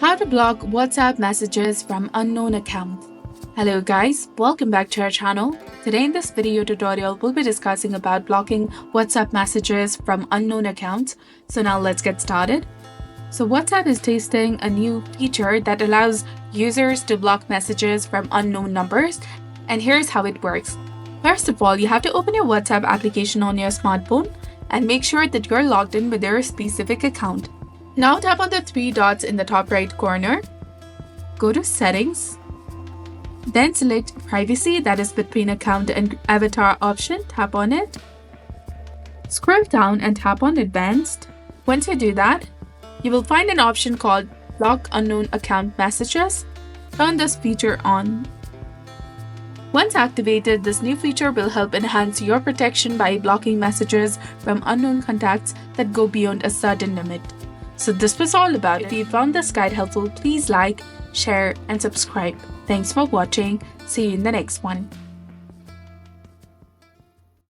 How to block WhatsApp messages from unknown accounts. Hello guys, welcome back to our channel. Today in this video tutorial, we'll be discussing about blocking WhatsApp messages from unknown accounts. So now let's get started. So WhatsApp is testing a new feature that allows users to block messages from unknown numbers. And here's how it works. First of all, you have to open your WhatsApp application on your smartphone and make sure that you're logged in with your specific account. Now tap on the three dots in the top right corner. Go to Settings. Then select Privacy, that is between account and avatar option. Tap on it. Scroll down and tap on Advanced. Once you do that, you will find an option called Block Unknown Account Messages. Turn this feature on. Once activated, this new feature will help enhance your protection by blocking messages from unknown contacts that go beyond a certain limit. So this was all about it. If you found this guide helpful, please like, share, and subscribe. Thanks for watching. See you in the next one.